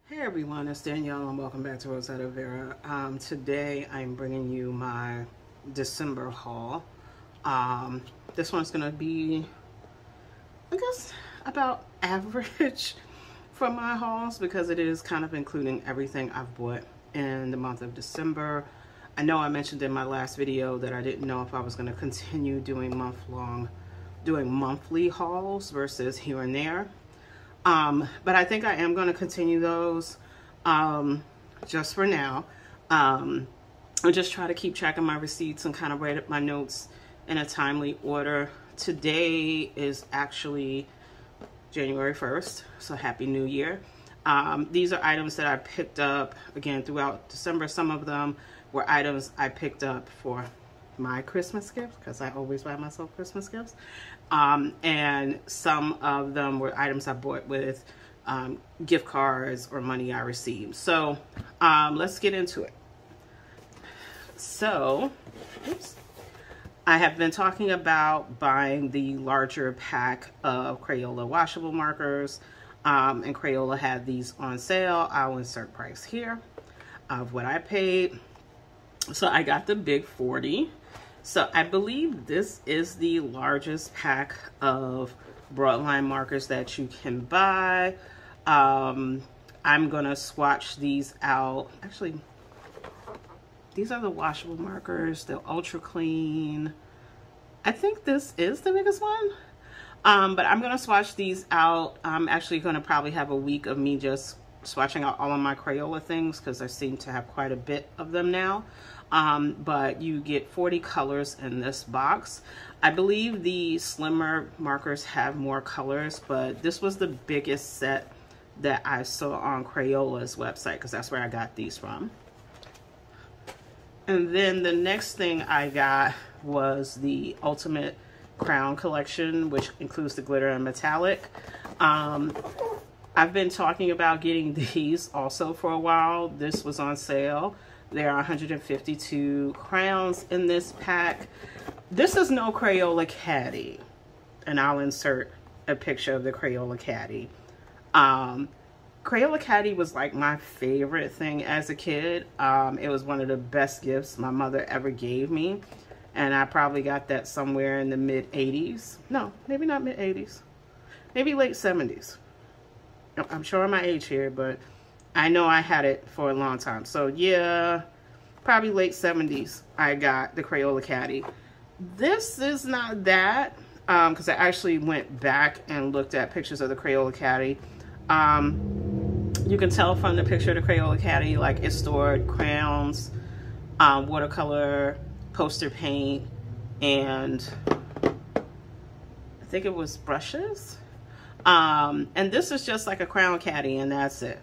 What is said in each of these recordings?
Hey everyone, it's Danielle and welcome back to Rosetta Vera. Today I'm bringing you my December haul. This one's going to be, I guess, about average for my hauls because it is kind of including everything I've bought in the month of December. I know I mentioned in my last video that I didn't know if I was going to continue doing monthly hauls versus here and there. But I think I am going to continue those just for now. I'll just try to keep track of my receipts and kind of write up my notes in a timely order. Today is actually January 1st, so Happy New Year. These are items that I picked up, again, throughout December. Some of them were items I picked up for my Christmas gifts, because I always buy myself Christmas gifts. And some of them were items I bought with gift cards or money I received. So let's get into it. So, oops. I have been talking about buying the larger pack of Crayola washable markers, and Crayola had these on sale. I'll insert price here of what I paid. So I got the big 40. So I believe this is the largest pack of broadline markers that you can buy. I'm gonna swatch these out. Actually, these are the washable markers. They're ultra clean. I think this is the biggest one. But I'm gonna swatch these out. I'm actually gonna probably have a week of me just swatching out all of my Crayola things because I seem to have quite a bit of them now. But you get 40 colors in this box. I believe the slimmer markers have more colors, but this was the biggest set that I saw on Crayola's website because that's where I got these from. And then the next thing I got was the Ultimate Crown Collection, which includes the glitter and metallic. I've been talking about getting these also for a while. This was on sale. There are 152 crowns in this pack. This is no Crayola caddy, and I'll insert a picture of the Crayola caddy. Crayola caddy was like my favorite thing as a kid. It was one of the best gifts my mother ever gave me, and I probably got that somewhere in the mid 80s. No, maybe not mid 80s, maybe late 70s. I'm showing my age here, but I know I had it for a long time. So yeah, probably late 70s I got the Crayola caddy. This is not that, because I actually went back and looked at pictures of the Crayola caddy. You can tell from the picture of the Crayola caddy, like it stored crayons, watercolor, poster paint, and I think it was brushes. And this is just like a crown caddy, and that's it.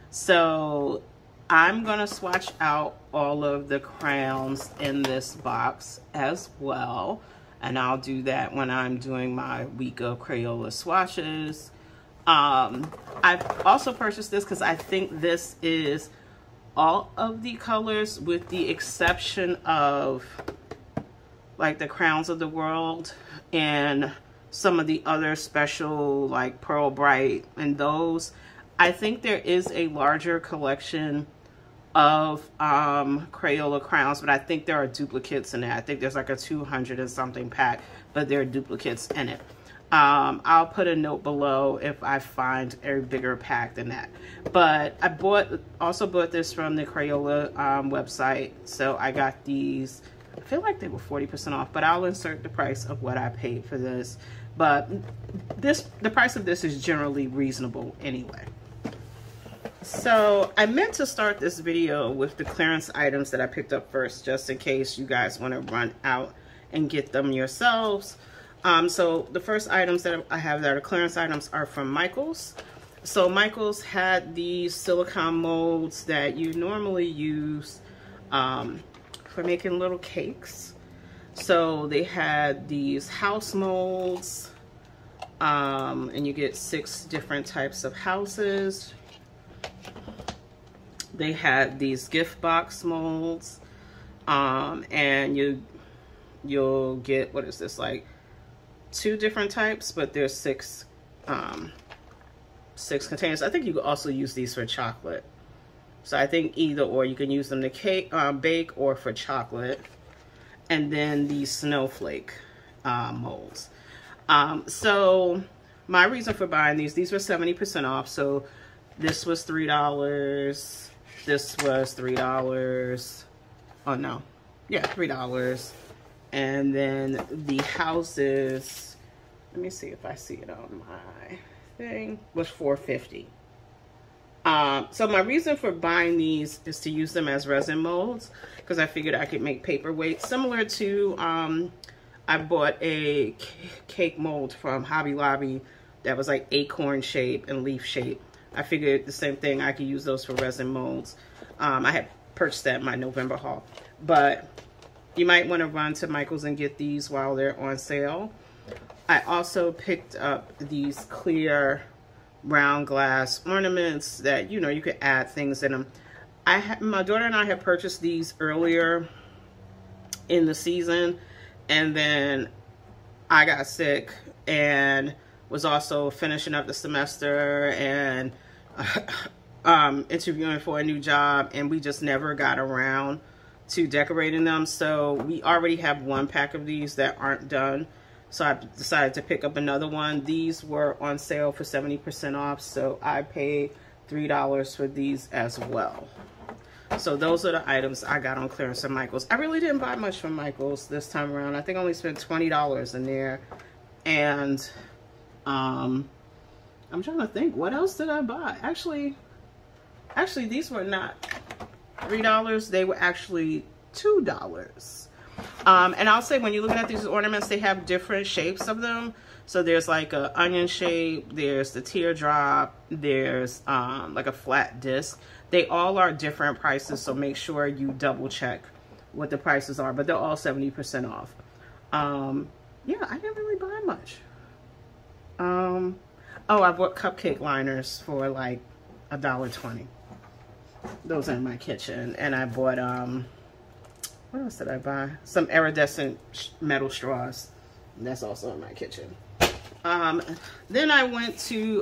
So I'm gonna swatch out all of the crowns in this box as well, and I'll do that when I'm doing my week of Crayola swatches. I've also purchased this because I think this is all of the colors with the exception of like the Crowns of the World and some of the other special like Pearl Bright and those. I think there is a larger collection of Crayola crowns, but I think there are duplicates in it. I think there's like a 200 and something pack, but there are duplicates in it. I'll put a note below if I find a bigger pack than that. But I also bought this from the Crayola website, so I got these. I feel like they were 40% off, but I'll insert the price of what I paid for this. But the price of this is generally reasonable anyway. So I meant to start this video with the clearance items that I picked up first, just in case you guys want to run out and get them yourselves. So the first items that I have that are clearance items are from Michaels. So Michaels had these silicone molds that you normally use for making little cakes. So they had these house molds, and you get 6 different types of houses. They had these gift box molds, and you'll get, what is this, like 2 different types, but there's 6 6 containers. I think you could also use these for chocolate. So I think either or, you can use them to bake or for chocolate. And then these snowflake molds. So my reason for buying these were 70% off. So this was $3. This was $3. Oh no, yeah, $3. And then the houses, let me see if I see it on my thing, was $4.50. So my reason for buying these is to use them as resin molds, because I figured I could make paperweights similar to, I bought a cake mold from Hobby Lobby that was like acorn shape and leaf shape. I figured the same thing, I could use those for resin molds. I had purchased that in my November haul, but you might want to run to Michael's and get these while they're on sale. I also picked up these clear round glass ornaments that, you know, you could add things in them. My daughter and I had purchased these earlier in the season, and then I got sick and was also finishing up the semester and interviewing for a new job, and we just never got around to decorating them. So we already have one pack of these that aren't done, so I decided to pick up another one. These were on sale for 70% off, so I paid $3 for these as well. So those are the items I got on clearance at Michael's. I really didn't buy much from Michael's this time around. I think I only spent $20 in there. And I'm trying to think, what else did I buy? Actually these were not $3. They were actually $2. And I'll say, when you're looking at these ornaments, they have different shapes of them. So there's like a onion shape, there's the teardrop, there's like a flat disc. They all are different prices, so make sure you double check what the prices are, but they're all 70% off. Yeah, I didn't really buy much. Oh, I bought cupcake liners for like $1.20. Those are in my kitchen. And I bought, what else did I buy? Some iridescent metal straws. That's also in my kitchen. Then I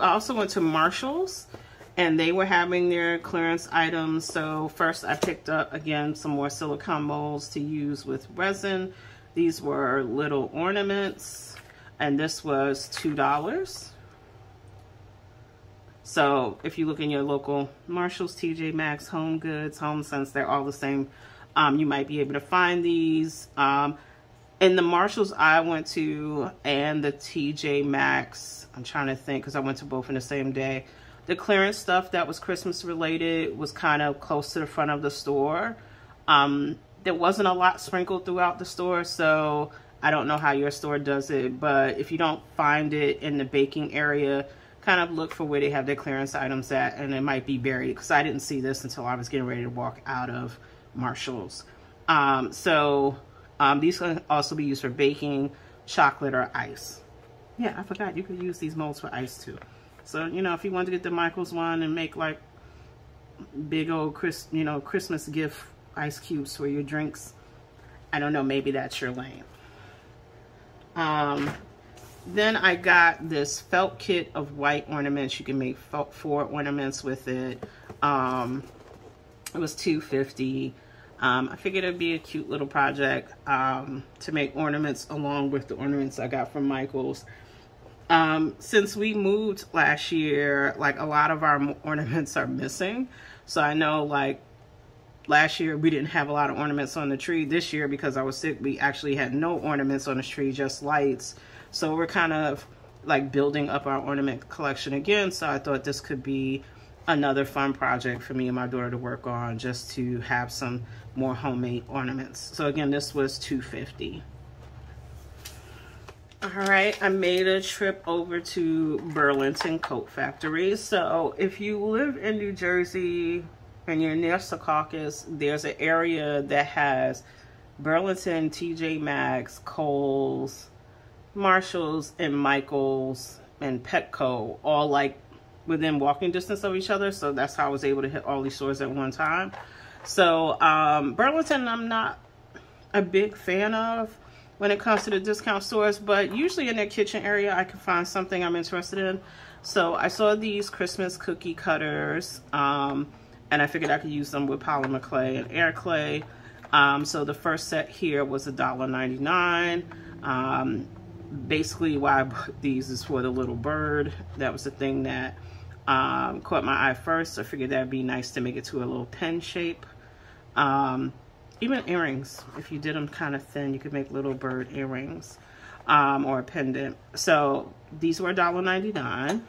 also went to Marshall's, and they were having their clearance items. So first I picked up, again, some more silicone molds to use with resin. These were little ornaments, and this was $2. So if you look in your local Marshall's, TJ Maxx, Home Goods, Home Sense, they're all the same. You might be able to find these. In the Marshalls I went to and the TJ Maxx, I'm trying to think because I went to both in the same day. The clearance stuff that was Christmas related was kind of close to the front of the store. There wasn't a lot sprinkled throughout the store, so I don't know how your store does it. But if you don't find it in the baking area, kind of look for where they have their clearance items at, and it might be buried, because I didn't see this until I was getting ready to walk out of Marshall's. These can also be used for baking, chocolate, or ice. Yeah, I forgot you could use these molds for ice too. So, you know, if you want to get the Michael's one and make like big old Christmas gift ice cubes for your drinks, I don't know, maybe that's your lane. Then I got this felt kit of white ornaments. You can make 4 ornaments with it. It was $2.50. I figured it'd be a cute little project to make ornaments along with the ornaments I got from Michael's. Since we moved last year, like a lot of our ornaments are missing. So I know like last year we didn't have a lot of ornaments on the tree. This year, because I was sick, we actually had no ornaments on the tree, just lights. So we're kind of like building up our ornament collection again. So I thought this could be another fun project for me and my daughter to work on, just to have some more homemade ornaments. So again, this was $2.50. All right, I made a trip over to Burlington Coat Factory. So if you live in New Jersey and you're near Secaucus, there's an area that has Burlington, TJ Maxx, Kohl's, Marshall's, and Michael's, and Petco, all like within walking distance of each other. So that's how I was able to hit all these stores at one time. So Burlington, I'm not a big fan of when it comes to the discount stores, but usually in their kitchen area I can find something I'm interested in. So I saw these Christmas cookie cutters, and I figured I could use them with polymer clay and air clay. So the first set here was $1.99. Basically why I bought these is for the little bird. That was the thing that caught my eye first. I figured that'd be nice to make it to a little pen shape. Even earrings, if you did them kind of thin, you could make little bird earrings, or a pendant. So these were $1.99.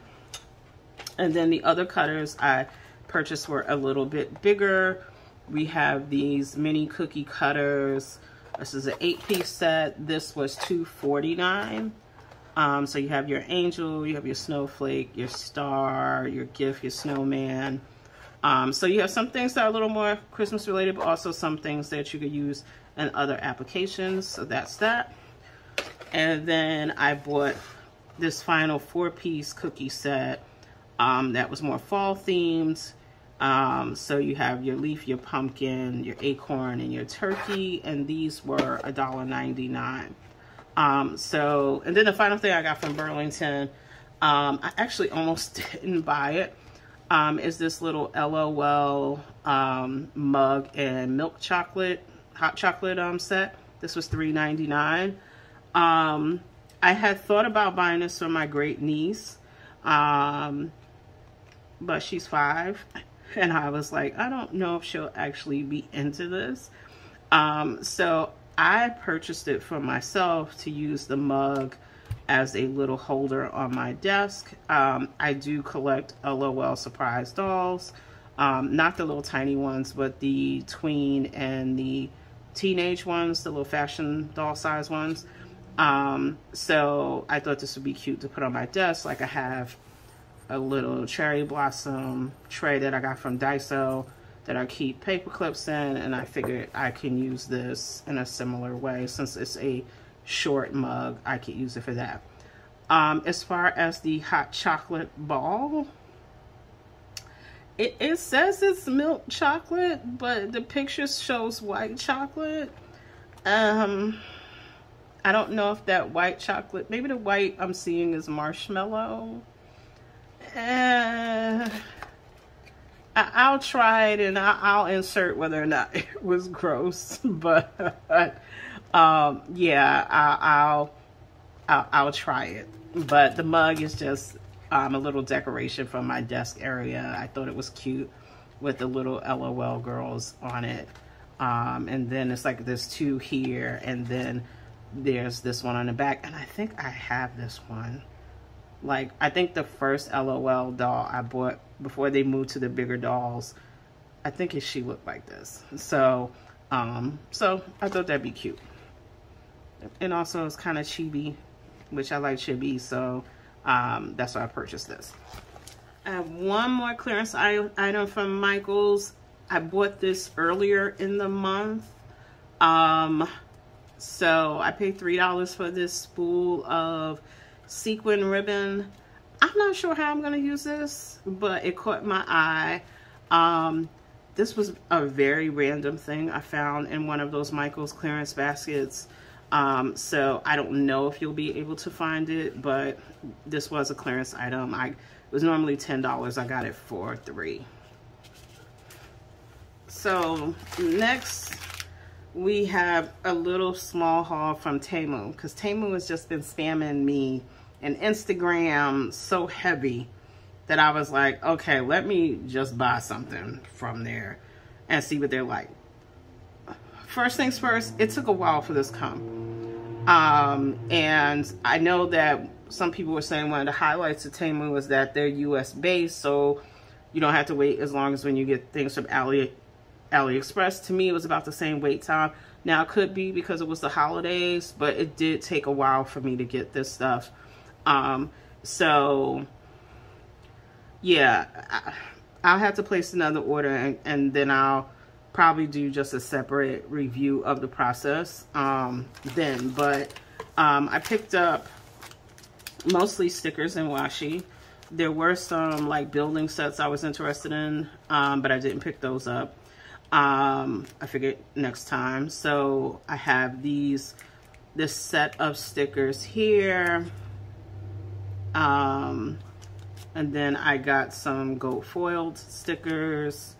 And then the other cutters I purchased were a little bit bigger. We have these mini cookie cutters. This is an 8-piece set. This was $2.49. So you have your angel, you have your snowflake, your star, your gift, your snowman. So you have some things that are a little more Christmas related, but also some things that you could use in other applications. So that's that. And then I bought this final 4-piece cookie set that was more fall themed. So you have your leaf, your pumpkin, your acorn, and your turkey, and these were $1.99. And then the final thing I got from Burlington, I actually almost didn't buy it, is this little LOL mug and milk chocolate, hot chocolate set. This was $3.99. I had thought about buying this for my great niece, but she's 5, and I was like, I don't know if she'll actually be into this. So I purchased it for myself to use the mug as a little holder on my desk. I do collect LOL surprise dolls, not the little tiny ones, but the tween and the teenage ones, the little fashion doll size ones. So I thought this would be cute to put on my desk. Like I have a little cherry blossom tray that I got from Daiso that I keep paper clips in, and I figured I can use this in a similar way. Since it's a short mug, I could use it for that. As far as the hot chocolate ball, it says it's milk chocolate, but the picture shows white chocolate. I don't know if that white chocolate, maybe the white I'm seeing is marshmallow. I'll try it, and I'll insert whether or not it was gross. But yeah, I'll try it. But the mug is just a little decoration from my desk area. I thought it was cute with the little LOL girls on it. And then it's like there's 2 here, and then there's this one on the back. And I think I have this one. Like, I think the first LOL doll I bought before they moved to the bigger dolls, I think she looked like this. So I thought that'd be cute. And also it's kind of chibi, which I like chibi, so that's why I purchased this. I have one more clearance item from Michael's. I bought this earlier in the month. So I paid $3 for this spool of sequin ribbon. I'm not sure how I'm going to use this, but it caught my eye. This was a very random thing I found in one of those Michael's clearance baskets. So I don't know if you'll be able to find it, but this was a clearance item. It was normally $10. I got it for $3. So next we have a little small haul from Temu, because Temu has just been spamming me and Instagram so heavy that I was like, okay, let me just buy something from there and see what they're like. First things first, it took a while for this to come. And I know that some people were saying one of the highlights of Temu was that they're US based, so you don't have to wait as long as when you get things from AliExpress. To me, it was about the same wait time. Now, it could be because it was the holidays, but it did take a while for me to get this stuff. So yeah, I'll have to place another order, and then I'll probably do just a separate review of the process then. But I picked up mostly stickers and washi. There were some like building sets I was interested in, but I didn't pick those up. I figured next time. So I have this set of stickers here. And then I got some gold foiled stickers.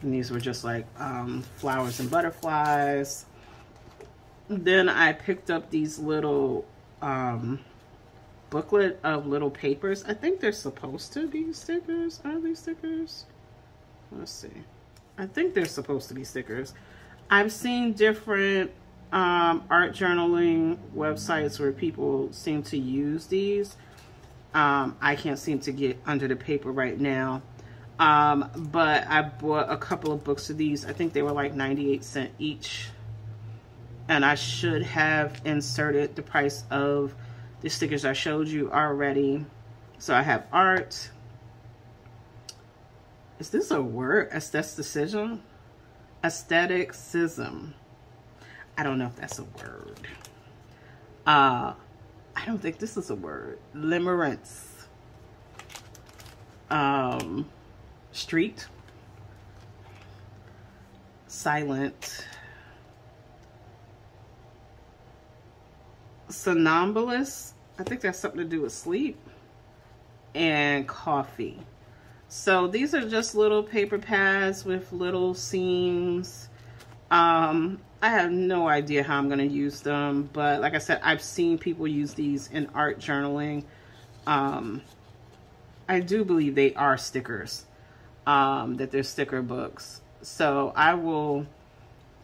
And these were just like flowers and butterflies. Then I picked up these little booklet of little papers. I think they're supposed to be stickers. Are they stickers? Let's see. I think they're supposed to be stickers. I've seen different art journaling websites where people seem to use these. I can't seem to get under the paper right now. But I bought a couple of books of these. I think they were like 98 cents each. And I should have inserted the price of the stickers I showed you already. So I have art. Is this a word? Aestheticism? Aestheticism. I don't know if that's a word. I don't think this is a word. Limerence. Street. Silent. Somnambulist. I think that's something to do with sleep. And coffee. So these are just little paper pads with little seams. I have no idea how I'm going to use them, but like I said, I've seen people use these in art journaling. I do believe they are stickers, that they're sticker books. So I will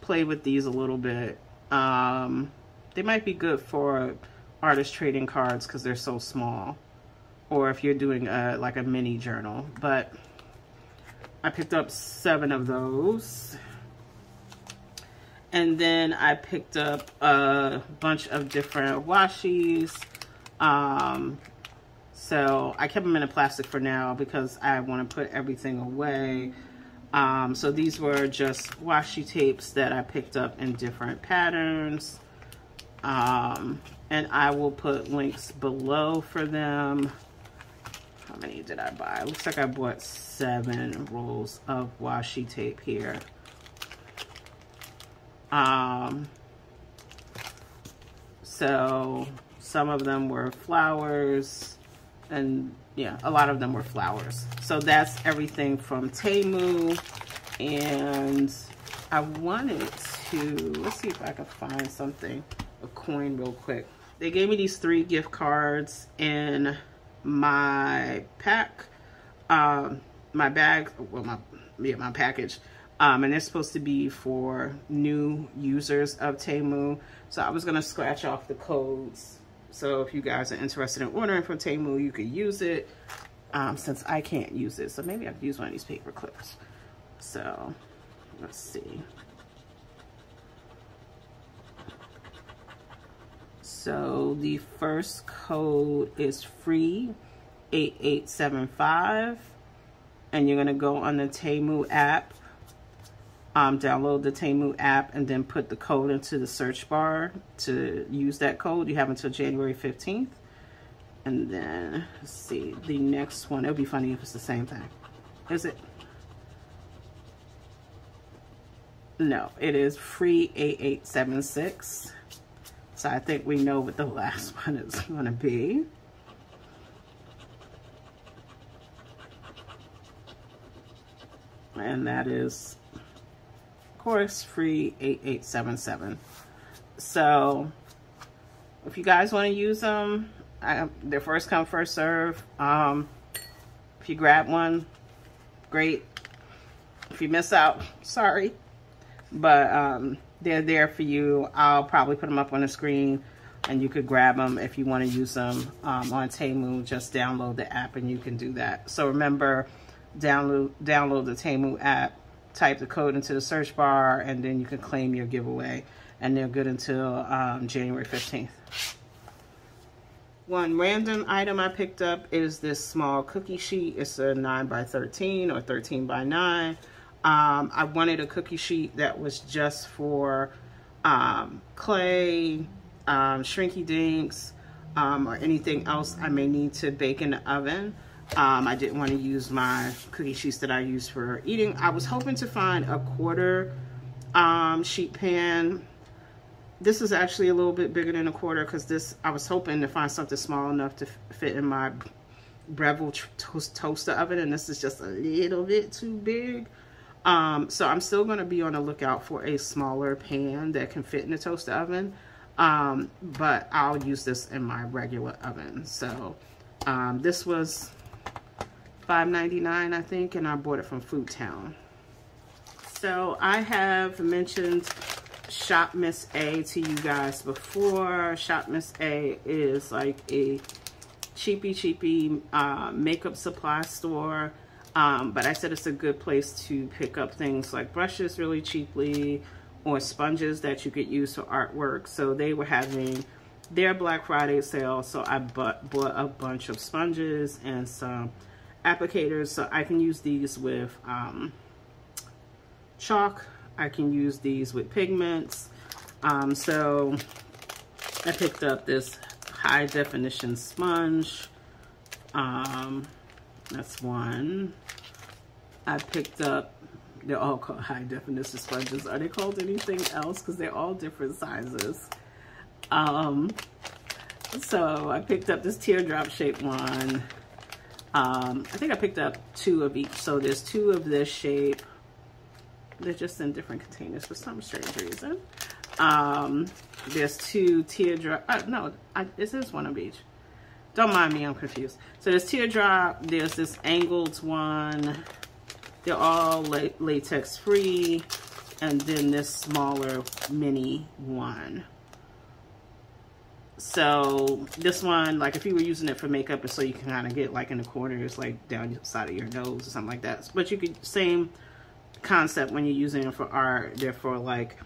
play with these a little bit. They might be good for artist trading cards because they're so small, or if you're doing like a mini journal. But I picked up 7 of those. And then I picked up a bunch of different washies. So I kept them in a plastic for now because I want to put everything away. So these were just washi tapes that I picked up in different patterns. And I will put links below for them. How many did I buy? Looks like I bought 7 rolls of washi tape here. So some of them were flowers, and yeah, a lot of them were flowers. So that's everything from Temu. And I wanted to, let's see if I can find something, a coin real quick. They gave me these 3 gift cards in my pack, my bag, well, my package. And they're supposed to be for new users of Temu. So I was going to scratch off the codes. So if you guys are interested in ordering from Temu, you could use it. Since I can't use it. So maybe I could use one of these paper clips. So let's see. So the first code is free 8875. And you're going to go on the Temu app. Download the Temu app and then put the code into the search bar to use that code. You have until January 15th. And then, let's see, the next one. It would be funny if it's the same thing. Is it? No, it is free 8876. So I think we know what the last one is going to be. And that is, course, free 8877. So if you guys want to use them, they're first come first serve. If you grab one, great. If you miss out, sorry, but they're there for you. I'll probably put them up on the screen and you could grab them if you want to use them on Temu. Just download the app and you can do that. So remember, download the Temu app, type the code into the search bar, and then you can claim your giveaway, and they're good until January 15th. One random item I picked up is this small cookie sheet. It's a 9x13 or 13x9. I wanted a cookie sheet that was just for clay, shrinky dinks, or anything else I may need to bake in the oven. I didn't want to use my cookie sheets that I use for eating. I was hoping to find a 1/4 sheet pan, This is actually a little bit bigger than a quarter because this, I was hoping to find something small enough to fit in my Breville toaster oven, and this is just a little bit too big. So I'm still going to be on the lookout for a smaller pan that can fit in the toaster oven. But I'll use this in my regular oven. So this was $5.99, I think, and I bought it from Food Town. So I have mentioned Shop Miss A to you guys before. Shop Miss A is like a cheapy makeup supply store. But I said it's a good place to pick up things like brushes really cheaply, or sponges that you could use for artwork. So they were having their Black Friday sale, so I bought a bunch of sponges and some applicators. So I can use these with chalk, I can use these with pigments. So I picked up this high definition sponge. That's one. I picked up, they're all called high definition sponges. Are they called anything else? Because they're all different sizes. So I picked up this teardrop shaped one. I think I picked up 2 of each. So there's 2 of this shape. They're just in different containers for some strange reason. There's 2 teardrop, no, this is one of each. Don't mind me, I'm confused. So there's teardrop, there's this angled one. They're all latex free. And then this smaller mini one. So this one, like if you were using it for makeup, it's so you can kind of get like in the corners, like down the side of your nose or something like that. But you could, same concept when you're using it for art. They're for like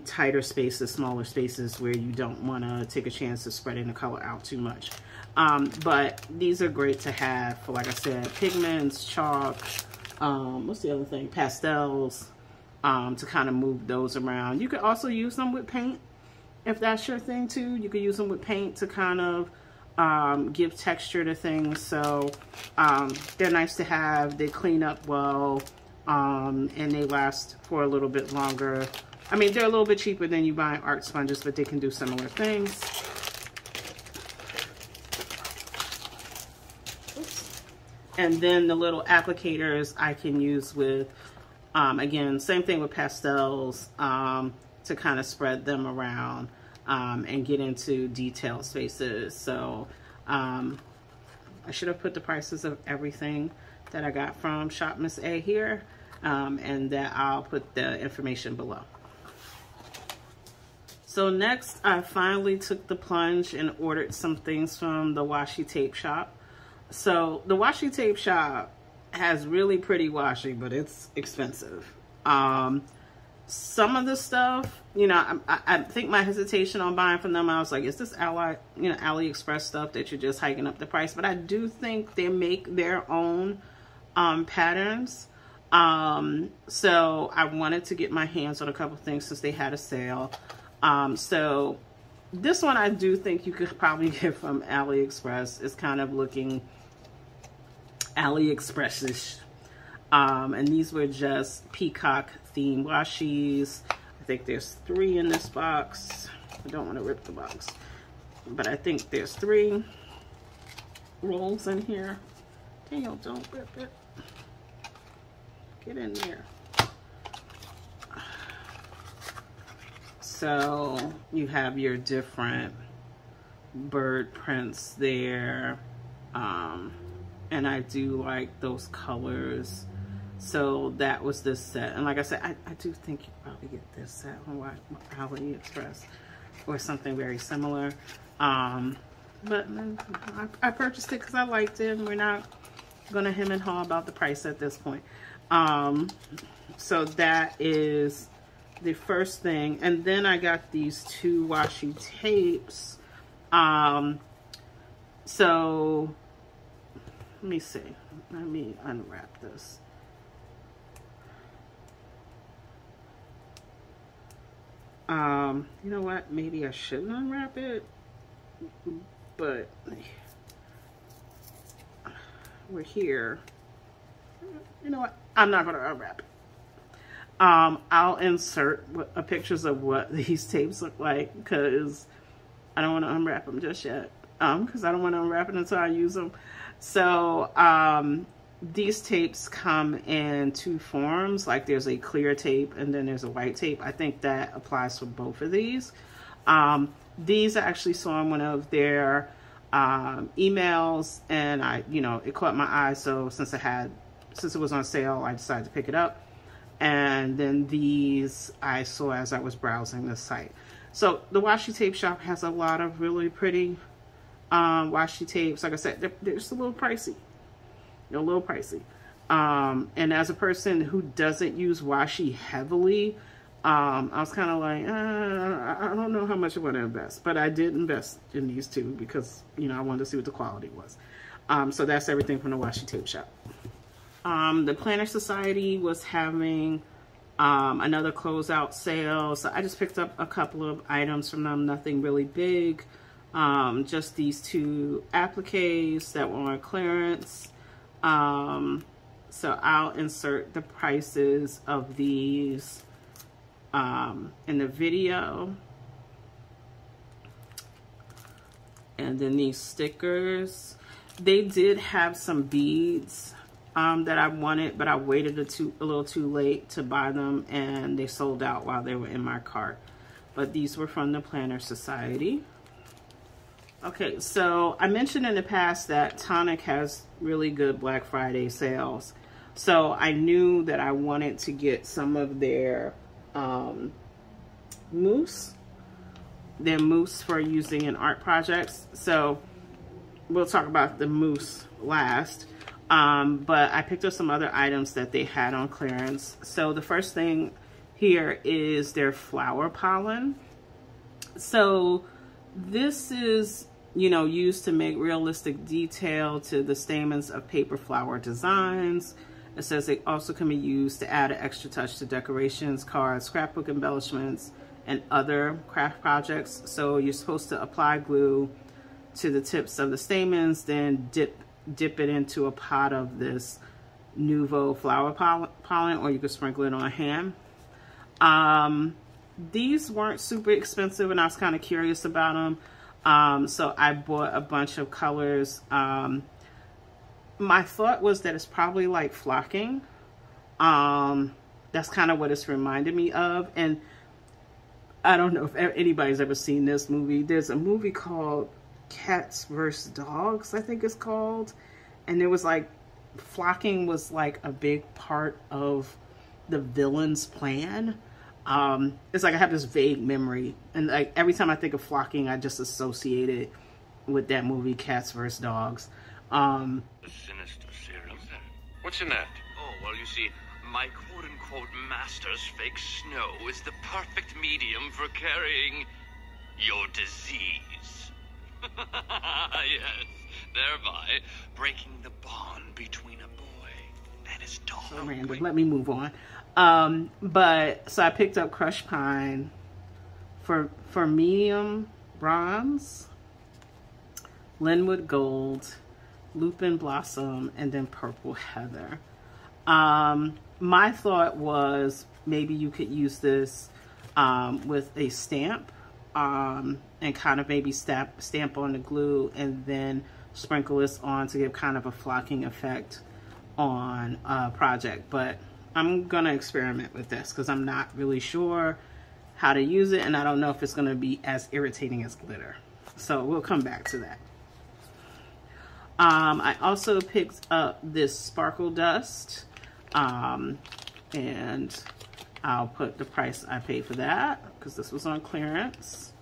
tighter spaces, smaller spaces where you don't want to take a chance of spreading the color out too much. But these are great to have for, like I said, pigments, chalk, what's the other thing, pastels, to kind of move those around. You could also use them with paint if that's your thing too. You could use them with paint to kind of give texture to things. So they're nice to have. They clean up well, and they last for a little bit longer. I mean, they're a little bit cheaper than you buying art sponges, but they can do similar things. Oops. And then the little applicators I can use with, again, same thing with pastels, to kind of spread them around and get into detailed spaces. So I should have put the prices of everything that I got from Shop Miss A here, and that I'll put the information below. So next, I finally took the plunge and ordered some things from the washi tape shop. So the washi tape shop has really pretty washi, but it's expensive. Some of the stuff, you know, I think my hesitation on buying from them, I was like, is this AliExpress stuff that you're just hiking up the price? But I do think they make their own patterns. So I wanted to get my hands on a couple things since they had a sale. So this one I do think you could probably get from AliExpress. It's kind of looking AliExpress-ish. And these were just peacock theme washis. I think there's 3 in this box. I don't want to rip the box, but I think there's 3 rolls in here. Daniel, don't rip it. Get in there. So you have your different bird prints there. And I do like those colors. So that was this set. And like I said, I do think you probably get this set on AliExpress or something very similar. But I purchased it because I liked it, and we're not going to hem and haw about the price at this point. So that is the first thing. And then I got these 2 washi tapes. So let me see. Let me unwrap this. You know what? Maybe I shouldn't unwrap it, but we're here. You know what? I'm not going to unwrap I'll insert pictures of what these tapes look like, because I don't want to unwrap them just yet, because I don't want to unwrap it until I use them. So these tapes come in two forms. Like there's a clear tape and then there's a white tape. I think that applies for both of these. These I actually saw in one of their emails, and it caught my eye. So since it was on sale, I decided to pick it up. And then these I saw as I was browsing the site. So the washi tape shop has a lot of really pretty washi tapes. Like I said, they're just a little pricey. They're a little pricey. And as a person who doesn't use washi heavily, I was kind of like, I don't know how much I want to invest. But I did invest in these two because, I wanted to see what the quality was. So that's everything from the washi tape shop. The Planner Society was having another closeout sale, so I just picked up a couple of items from them, nothing really big, just these two appliques that were on clearance. So I'll insert the prices of these in the video. And then these stickers, they did have some beads that I wanted, but I waited a little too late to buy them, and they sold out while they were in my cart. But these were from the Planner Society. Okay, so I mentioned in the past that Tonic has really good Black Friday sales. So I knew that I wanted to get some of their mousse. Their mousse for using in art projects. So we'll talk about the mousse last. But I picked up some other items that they had on clearance. So the first thing here is their flower pollen. So this is, used to make realistic detail to the stamens of paper flower designs. It says it also can be used to add an extra touch to decorations, cards, scrapbook embellishments, and other craft projects. So you're supposed to apply glue to the tips of the stamens, then dip it into a pot of this Nouveau flower pollen, or you could sprinkle it on hand. These weren't super expensive, and I was kind of curious about them. So I bought a bunch of colors. My thought was that it's probably like flocking. That's kind of what it's reminded me of. And I don't know if anybody's ever seen this movie. There's a movie called Cats vs. Dogs, I think it's called. And there was like, flocking was like a big part of the villain's plan. It's like I have this vague memory, and like every time I think of flocking, I just associate it with that movie Cats vs. Dogs. A sinister serum. What's in that? Oh, well, you see, my quote-unquote master's fake snow is the perfect medium for carrying your disease. Yes, thereby breaking the bond between a boy and his dog. So random. Let me move on. So I picked up crushed pine for medium bronze, linwood gold, lupin blossom, and then purple heather. My thought was maybe you could use this with a stamp and kind of maybe stamp on the glue and then sprinkle this on to give kind of a flocking effect on a project. But I'm gonna experiment with this because I'm not really sure how to use it, and I don't know if it's gonna be as irritating as glitter. So we'll come back to that. I also picked up this sparkle dust, and I'll put the price I paid for that because this was on clearance.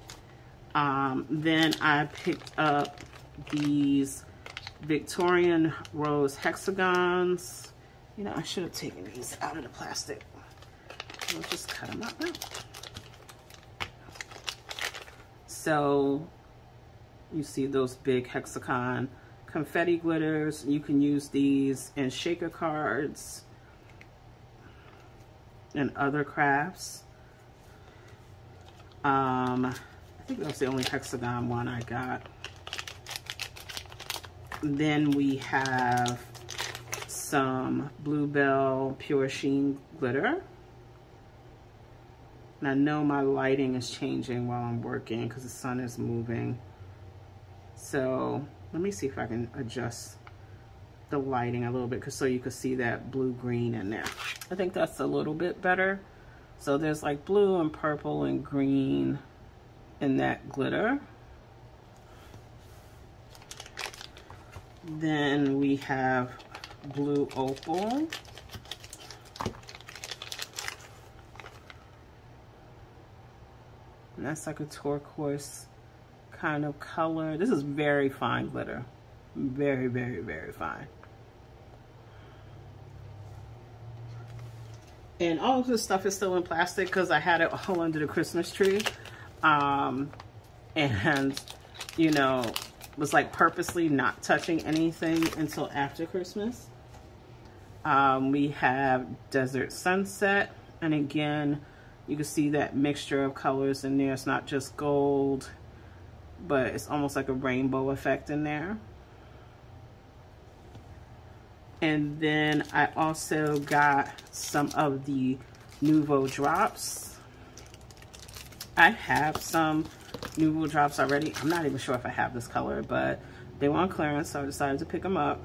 Then I picked up these Victorian rose hexagons. I should have taken these out of the plastic. We'll just cut them up now. So you see those big hexagon confetti glitters. You can use these in shaker cards and other crafts. I think that's the only hexagon one I got. Then we have some Bluebell Pure Sheen glitter. And I know my lighting is changing while I'm working because the sun is moving. So let me see if I can adjust the lighting a little bit so you can see that blue-green in there. I think that's a little bit better. So there's like blue and purple and green in that glitter. Then we have blue opal. And that's like a turquoise kind of color. This is very fine glitter. Very, very, very fine. And all of this stuff is still in plastic because I had it all under the Christmas tree. And, you know, was like purposely not touching anything until after Christmas. We have Desert Sunset. And again, you can see that mixture of colors in there. It's not just gold, but it's almost like a rainbow effect in there. And then I also got some of the Nouveau drops. I have some Nouveau drops already. I'm not even sure if I have this color, but they were on clearance, so I decided to pick them up.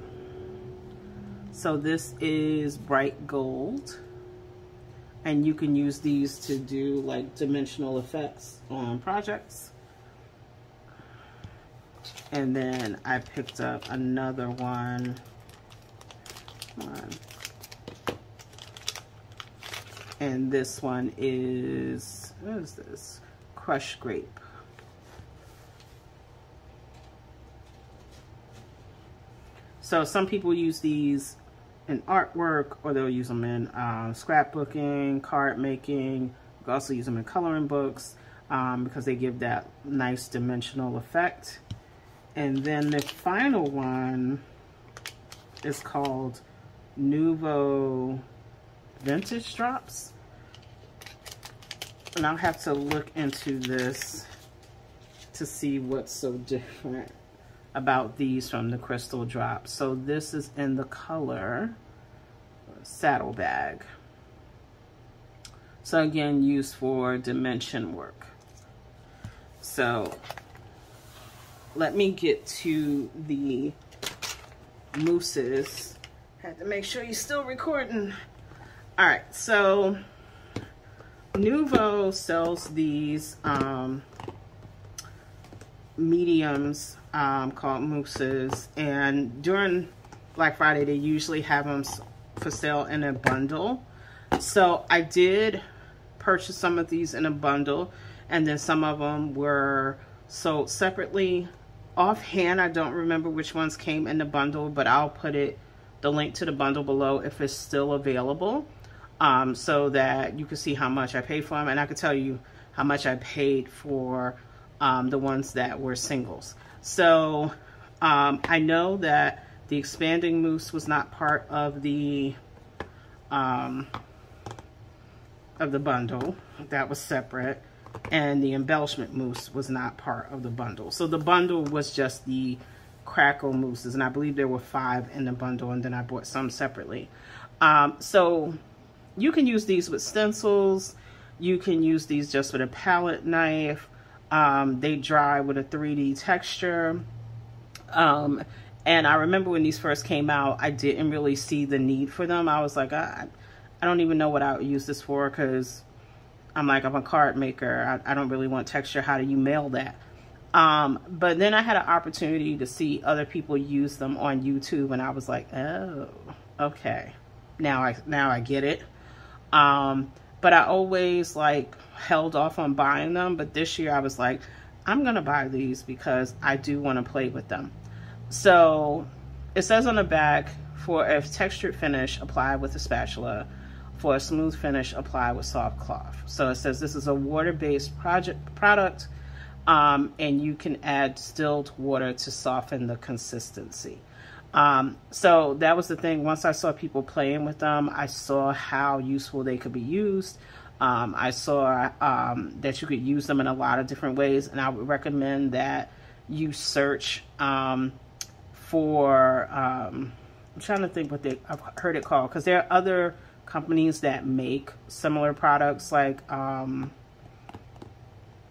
So this is bright gold. And you can use these to do like dimensional effects on projects. And then I picked up another one. And this one is, what is this? Crushed grape. So some people use these in artwork, or they'll use them in scrapbooking, card making. You can also use them in coloring books because they give that nice dimensional effect. And then the final one is called Nouveau Vintage Drops. And I'll have to look into this to see what's so different about these from the crystal drops. So this is in the color Saddlebag. So again, used for dimension work. So let me get to the mousses. Had to make sure you're still recording. All right, so Nouveau sells these mediums called mousses, and during Black Friday they usually have them for sale in a bundle. So I did purchase some of these in a bundle, and then some of them were sold separately. Offhand, I don't remember which ones came in the bundle, but I'll put the link to the bundle below if it's still available, so that you can see how much I paid for them, and I can tell you how much I paid for the ones that were singles. So I know that the expanding mousse was not part of the bundle. That was separate. And the embellishment mousse was not part of the bundle. So the bundle was just the crackle mousses, and I believe there were 5 in the bundle, and then I bought some separately. So you can use these with stencils. You can use these just with a palette knife. They dry with a 3D texture. And I remember when these first came out, I didn't really see the need for them. I was like, I don't even know what I would use this for, because I'm like, I'm a card maker. I don't really want texture. How do you mail that? But then I had an opportunity to see other people use them on YouTube, and I was like, oh, okay. Now I get it. But I always like held off on buying them. But this year I was like, I'm going to buy these because I do want to play with them. So it says on the back, for a textured finish, apply with a spatula. For a smooth finish, apply with soft cloth. So it says this is a water-based product, and you can add distilled water to soften the consistency. So that was the thing. Once I saw people playing with them, I saw how useful they could be used. I saw that you could use them in a lot of different ways, and I would recommend that you search for, I'm trying to think what I've heard it called, because there are other companies that make similar products, like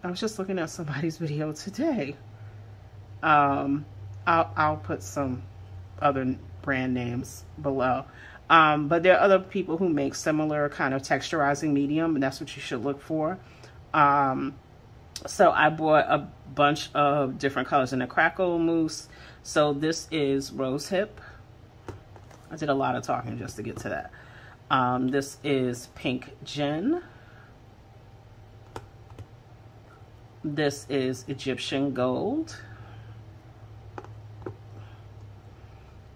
I was just looking at somebody's video today. I'll put some other brand names below. But there are other people who make similar kind of texturizing medium, and that's what you should look for. So I bought a bunch of different colors in the crackle mousse. So this is Rose Hip. I did a lot of talking just to get to that. This is Pink Gin. This is Egyptian Gold.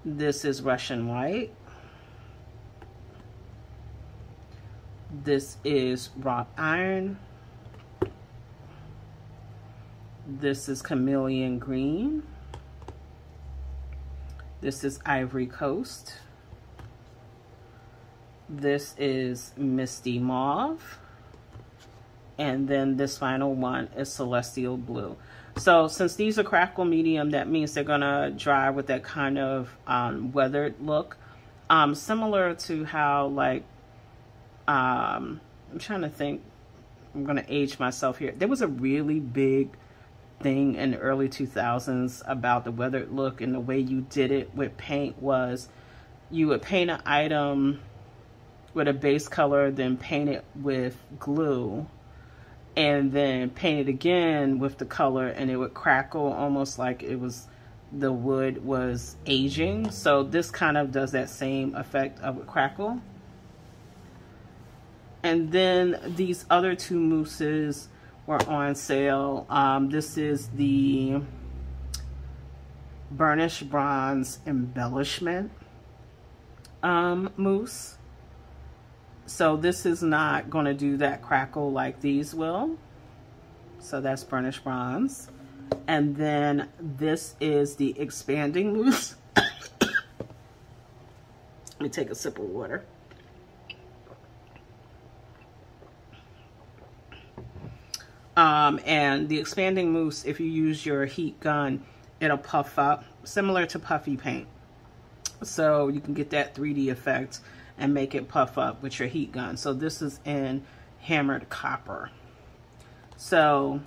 This is Russian White. This is Wrought Iron. This is Chameleon Green. This is Ivory Coast. This is Misty Mauve. And then this final one is Celestial Blue. So since these are crackle medium, that means they're gonna dry with that kind of weathered look. Similar to how, like, I'm trying to think, I'm gonna age myself here. There was a really big thing in the early 2000s about the weathered look, and the way you did it with paint was you would paint an item with a base color, then paint it with glue, and then paint it again with the color, and it would crackle almost like it was, the wood was aging. So this kind of does that same effect of a crackle. And then these other two mousses were on sale. This is the Burnished Bronze Embellishment mousse. So this is not going to do that crackle like these will. So that's Burnished Bronze. And then this is the Expanding Mousse. Let me take a sip of water. And the Expanding Mousse, if you use your heat gun, it'll puff up, similar to puffy paint. So you can get that 3D effect and make it puff up with your heat gun. So this is in Hammered Copper. So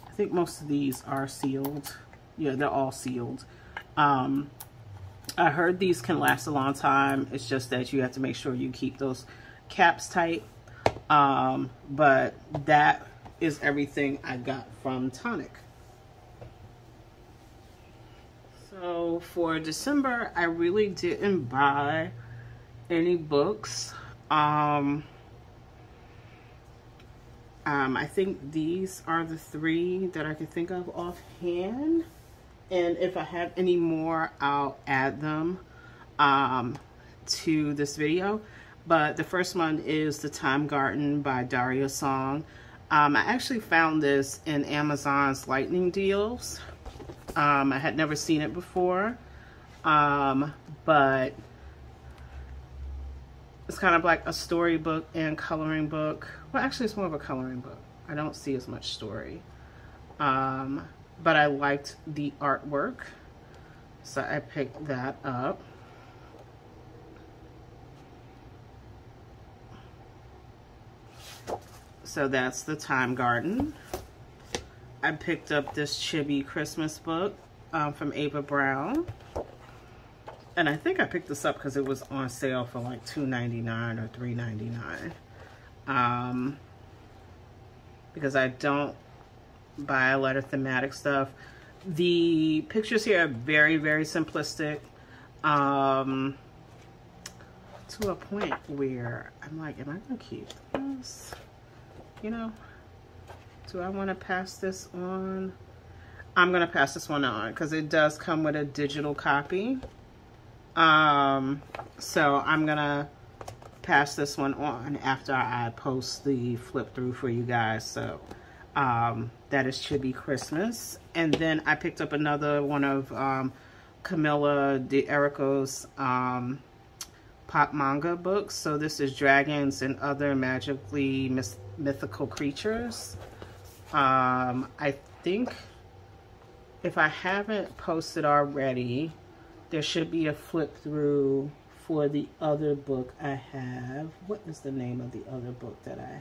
I think most of these are sealed. Yeah, they're all sealed. I heard these can last a long time. It's just that you have to make sure you keep those caps tight. But that is everything I got from Tonic. So for December, I really didn't buy any books. I think these are the three that I can think of offhand. And if I have any more, I'll add them to this video. But the first one is The Time Garden by Daria Song. I actually found this in Amazon's lightning deals. I had never seen it before, but it's kind of like a storybook and coloring book. Well, actually, it's more of a coloring book. I don't see as much story, but I liked the artwork, so I picked that up. So that's The Time Garden. I picked up this chibi Christmas book from Ava Brown. And I think I picked this up because it was on sale for like $2.99 or $3.99. Because I don't buy a lot of thematic stuff. The pictures here are very, very simplistic. To a point where I'm like, am I going to keep this? You know, do I want to pass this on? I'm going to pass this one on because it does come with a digital copy. So I'm going to pass this one on after I post the flip through for you guys. So that is Chibi Christmas. And then I picked up another one of Camilla de Erico's pop manga books. So this is Dragons and Other Magically Mythical Creatures. I think if I haven't posted already, there should be a flip through for the other book I have. What is the name of the other book that I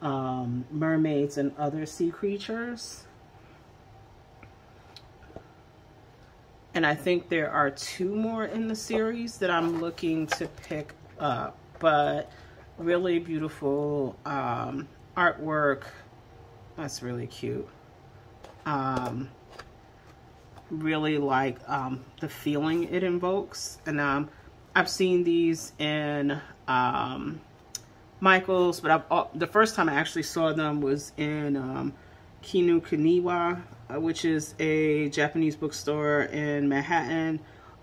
mermaids and other sea creatures. And I think there are 2 more in the series that I'm looking to pick up. But really beautiful artwork. That's really cute. Really like the feeling it invokes. And I've seen these in Michael's, but the first time I actually saw them was in Kinu Kaniwa, which is a Japanese bookstore in Manhattan,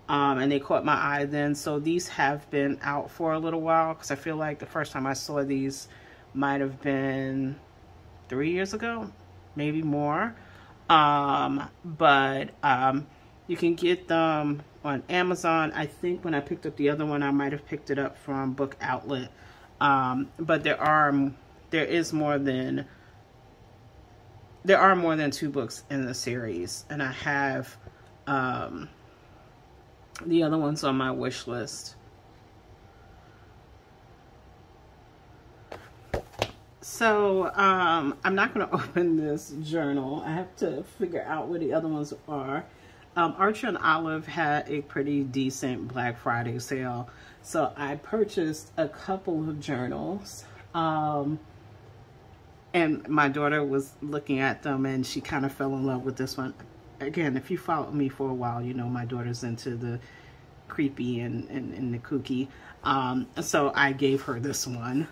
and they caught my eye then. So these have been out for a little while, because I feel like the first time I saw these might have been 3 years ago, maybe more. But you can get them on Amazon. I think when I picked up the other one, I might have picked it up from Book Outlet. But there are more than 2 books in the series, and I have the other ones on my wish list. So I'm not going to open this journal. I have to figure out where the other ones are. Archer and Olive had a pretty decent Black Friday sale, so I purchased a couple of journals. And my daughter was looking at them, and she kind of fell in love with this one. Again, if you followed me for a while, you know my daughter's into the creepy and the kooky. So I gave her this one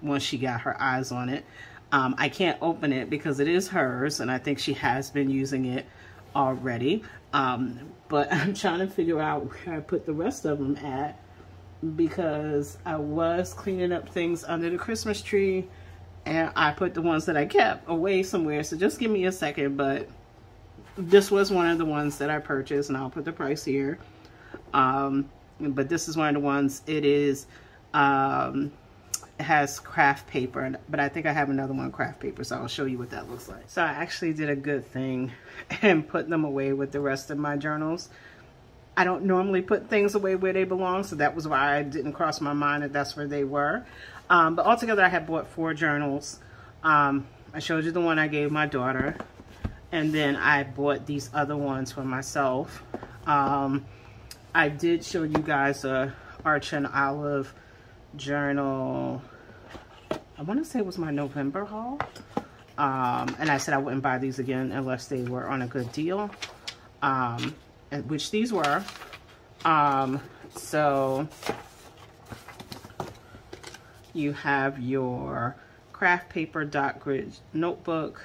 once she got her eyes on it. I can't open it because it is hers, and I think she has been using it already. But I'm trying to figure out where I put the rest of them at, because I was cleaning up things under the Christmas tree, and I put the ones that I kept away somewhere. So just give me a second, but this was one of the ones that I purchased, and I'll put the price here. But this is one of the ones. It is it has craft paper, but I think I have another one craft paper, so I'll show you what that looks like. So I actually did a good thing and put them away with the rest of my journals. I don't normally put things away where they belong, so that was why I didn't cross my mind that that's where they were. But altogether, I had bought 4 journals. I showed you the one I gave my daughter, and then I bought these other ones for myself. I did show you guys a Archer and Olive journal. I want to say it was my November haul. And I said I wouldn't buy these again unless they were on a good deal. Which these were. So you have your craft paper dot grid notebook.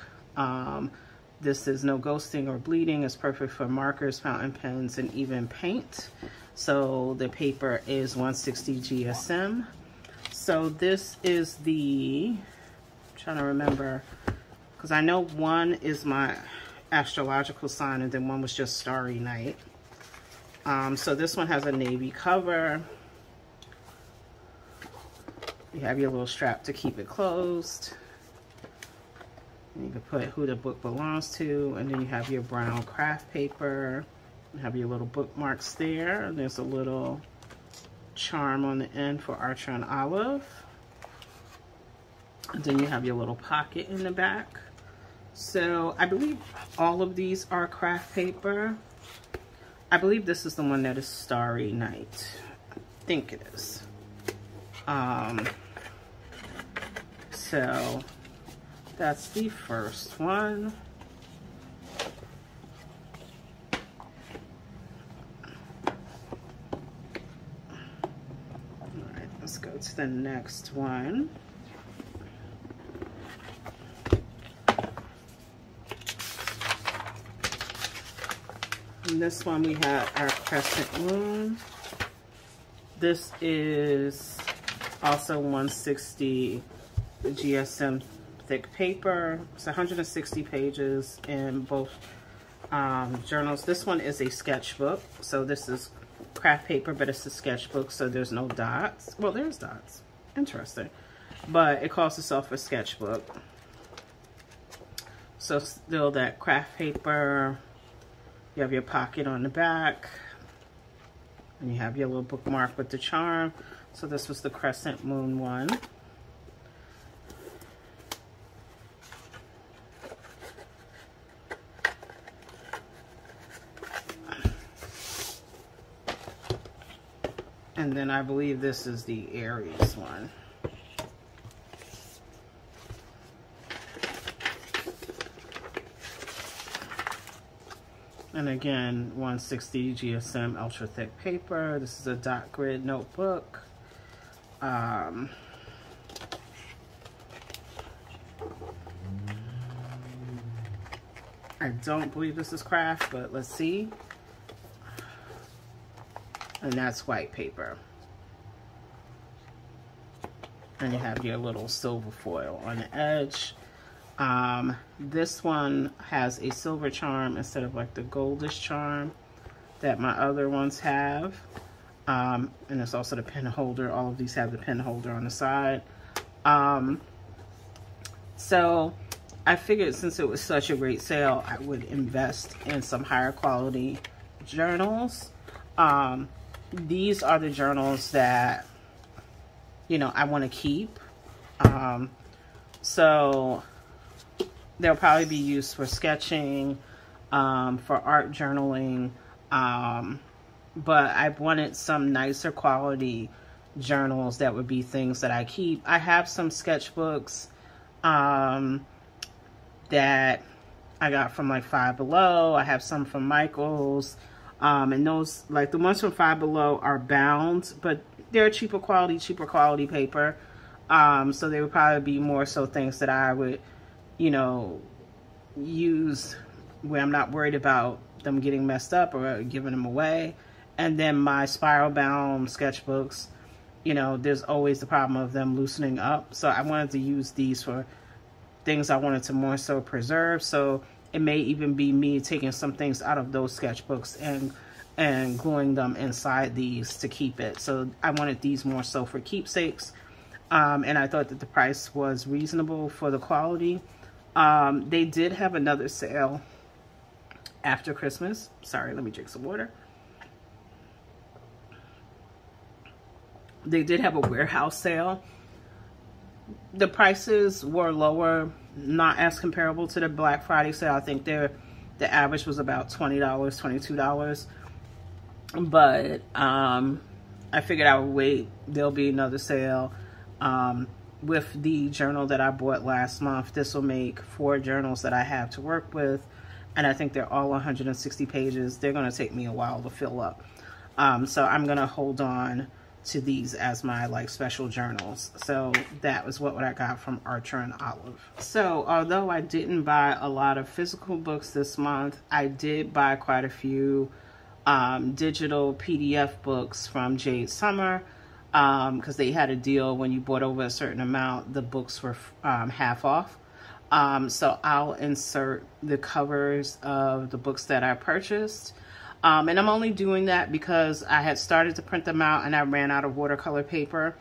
This is no ghosting or bleeding. It's perfect for markers, fountain pens, and even paint. So the paper is 160 GSM. So this is the, I'm trying to remember, because I know one is my astrological sign, and then one was just Starry Night. So this one has a navy cover. You have your little strap to keep it closed. And you can put who the book belongs to, and then you have your brown craft paper. You have your little bookmarks there. There's a little charm on the end for Archer and Olive. And then you have your little pocket in the back. So I believe all of these are craft paper. I believe this is the one that is Starry Night. I think it is. So that's the first one. All right, let's go to the next one. In this one we have our crescent moon. This is also 160 GSM thick paper. It's 160 pages in both journals. This one is a sketchbook. So this is craft paper, but it's a sketchbook, so there's no dots. Well, there's dots. Interesting. But it calls itself a sketchbook. So still that craft paper. You have your pocket on the back, and you have your little bookmark with the charm. So this was the crescent moon one. And then I believe this is the Aries one. And again, 160 GSM ultra thick paper. This is a dot grid notebook. I don't believe this is craft, but let's see. And that's white paper. And you have your little silver foil on the edge. This one has a silver charm instead of like the goldish charm that my other ones have. And it's also the pen holder. All of these have the pen holder on the side. So I figured since it was such a great sale, I would invest in some higher quality journals. These are the journals that, you know, I want to keep. So they'll probably be used for sketching, for art journaling. But I wanted some nicer quality journals that would be things that I keep. I have some sketchbooks that I got from like Five Below. I have some from Michael's. And those, like the ones from Five Below are bound, but they're cheaper quality paper. So they would probably be more so things that I would, you know, use where I'm not worried about them getting messed up or giving them away. And then my spiral bound sketchbooks, you know, there's always the problem of them loosening up. So I wanted to use these for things I wanted to more so preserve. So it may even be me taking some things out of those sketchbooks and gluing them inside these to keep it. So I wanted these more so for keepsakes. And I thought that the price was reasonable for the quality. They did have another sale after Christmas. Sorry, let me drink some water. They did have a warehouse sale. The prices were lower, not as comparable to the Black Friday sale. I think the average was about $20, $22. But I figured I would wait. There'll be another sale. With the journal that I bought last month, this will make 4 journals that I have to work with. And I think they're all 160 pages. They're going to take me a while to fill up. So I'm going to hold on to these as my like special journals. So that was what I got from Archer and Olive. So although I didn't buy a lot of physical books this month, I did buy quite a few digital PDF books from Jade Summer, because they had a deal when you bought over a certain amount, the books were half off. So I'll insert the covers of the books that I purchased. And I'm only doing that because I had started to print them out and I ran out of watercolor paper.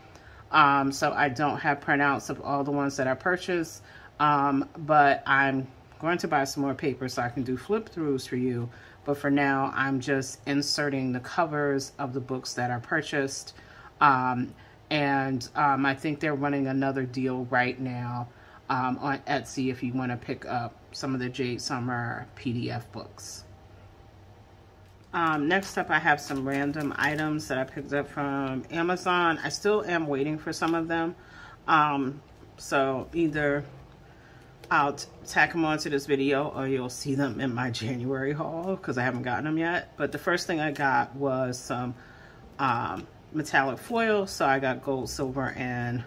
So I don't have printouts of all the ones that I purchased. But I'm going to buy some more paper so I can do flip throughs for you. But for now, I'm just inserting the covers of the books that I purchased. I think they're running another deal right now on Etsy if you want to pick up some of the Jade Summer PDF books. Next up, I have some random items that I picked up from Amazon. I still am waiting for some of them. So either I'll tack them onto this video or you'll see them in my January haul because I haven't gotten them yet. But the first thing I got was some metallic foil. So I got gold, silver, and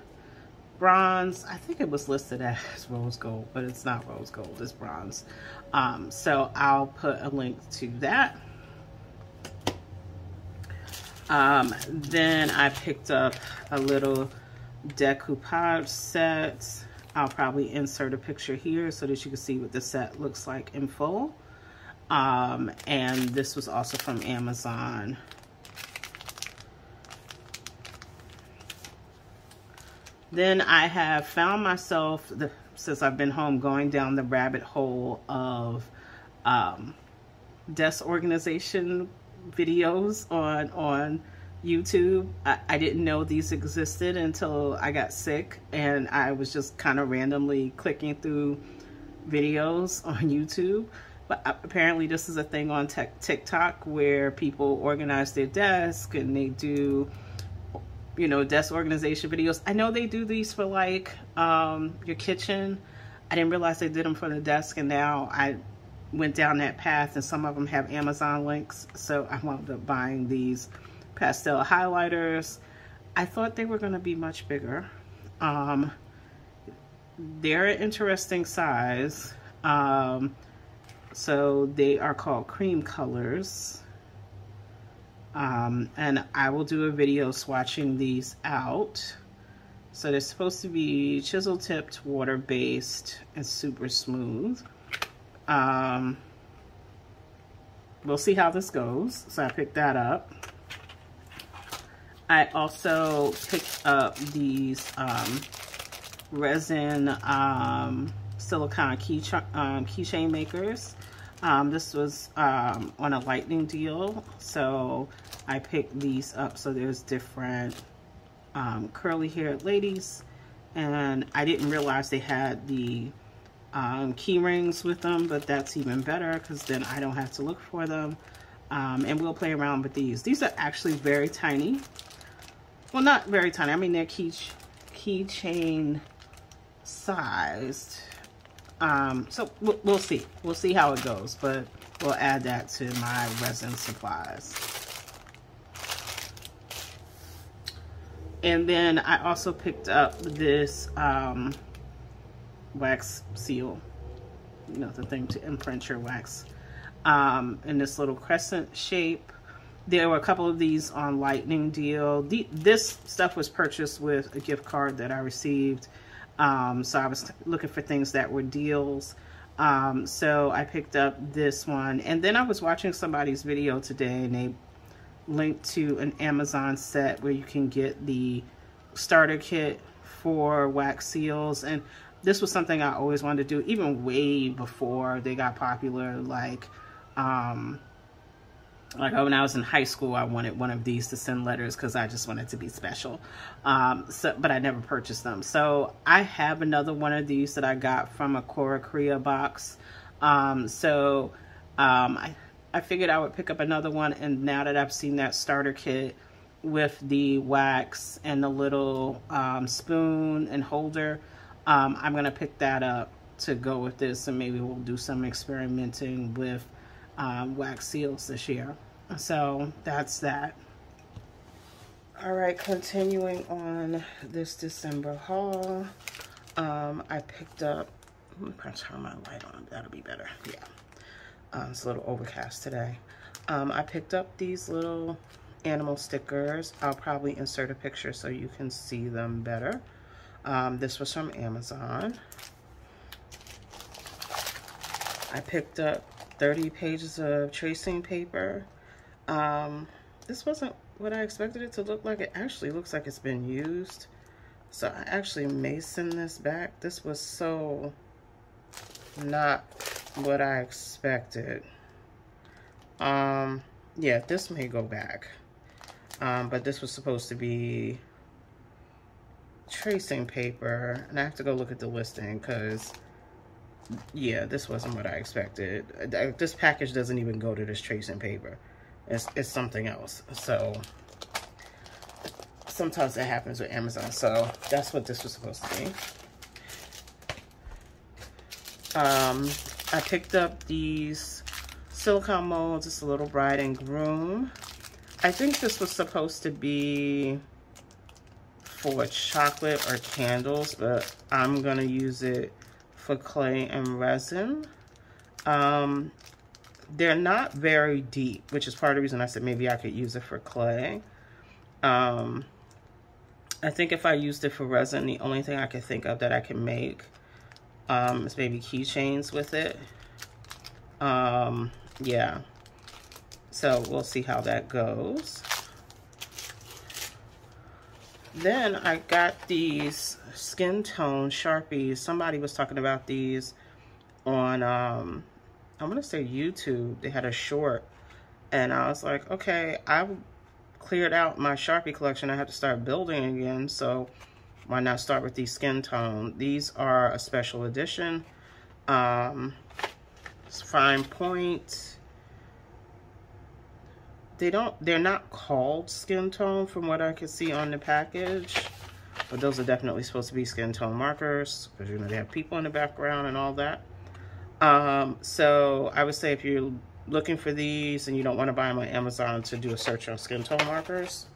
bronze. I think it was listed as rose gold, but it's not rose gold, it's bronze. So I'll put a link to that. Then I picked up a little decoupage set. I'll probably insert a picture here so that you can see what the set looks like in full. And this was also from Amazon. Then I have found myself, since I've been home, going down the rabbit hole of desk organization videos on YouTube. I didn't know these existed until I got sick, and I was just kind of randomly clicking through videos on YouTube. But apparently this is a thing on TikTok where people organize their desk and they do you know, desk organization videos. I know they do these for like your kitchen. I didn't realize they did them for the desk, and now I went down that path, and some of them have Amazon links. So I wound up buying these pastel highlighters. I thought they were going to be much bigger. They're an interesting size. So they are called cream colors. And I will do a video swatching these out. So they're supposed to be chisel tipped, water based, and super smooth. We'll see how this goes. So I picked that up. I also picked up these resin silicone keychain makers. This was on a lightning deal, so I picked these up. So there's different curly haired ladies, and I didn't realize they had the key rings with them, but that's even better because then I don't have to look for them. And we'll play around with these. These are actually very tiny. Well, not very tiny. I mean, they're keychain sized. So we'll see. We'll see how it goes, but we'll add that to my resin supplies. And then I also picked up this wax seal, you know, the thing to imprint your wax, in this little crescent shape. There were a couple of these on lightning deal. This stuff was purchased with a gift card that I received. So I was looking for things that were deals. So I picked up this one. And then I was watching somebody's video today, and they linked to an Amazon set where you can get the starter kit for wax seals. And this was something I always wanted to do, even way before they got popular. Like when I was in high school, I wanted one of these to send letters because I just wanted to be special. But I never purchased them. So I have another one of these that I got from a Crayola box. I figured I would pick up another one. And now that I've seen that starter kit with the wax and the little spoon and holder, I'm going to pick that up to go with this. And maybe we'll do some experimenting with wax seals this year. So that's that. All right, continuing on this December haul, I picked up, I'm gonna turn my light on, that'll be better. Yeah, it's a little overcast today. I picked up these little animal stickers. I'll probably insert a picture so you can see them better. This was from Amazon. I picked up 30 pages of tracing paper. This wasn't what I expected it to look like. It actually looks like it's been used. So I actually masoned this back. This was so not what I expected. Yeah, this may go back. But this was supposed to be tracing paper. And I have to go look at the listing because yeah, this wasn't what I expected. This package doesn't even go to this tracing paper. It's something else. So sometimes that happens with Amazon. So that's what this was supposed to be. I picked up these silicone molds. It's a little bride and groom. I think this was supposed to be for chocolate or candles, but I'm gonna use it for clay and resin. They're not very deep, which is part of the reason I said maybe I could use it for clay. I think if I used it for resin, the only thing I could think of that I can make is maybe keychains with it. Yeah. So we'll see how that goes. Then I got these skin tone Sharpies. Somebody was talking about these on, I'm gonna say YouTube. They had a short, and I was like, okay, I've cleared out my Sharpie collection. I have to start building again, so why not start with these skin tone? These are a special edition. It's fine point. they're not called skin tone from what I can see on the package, but those are definitely supposed to be skin tone markers because, you know, they have people in the background and all that. So I would say if you're looking for these and you don't want to buy them on Amazon, to do a search on skin tone markers.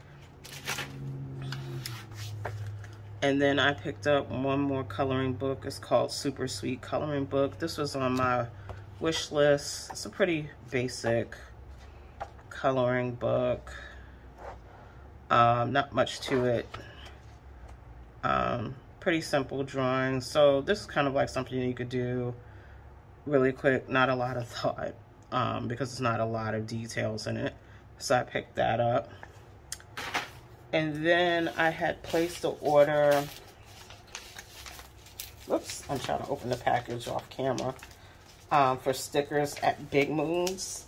And then I picked up one more coloring book. It's called Super Sweet Coloring Book. This was on my wish list. It's a pretty basic coloring book. Not much to it. Pretty simple drawings. So this is kind of like something you could do really quick. Not a lot of thought, because it's not a lot of details in it. So I picked that up. And then I had placed the order. Whoops, I'm trying to open the package off camera. For stickers at Big Moods.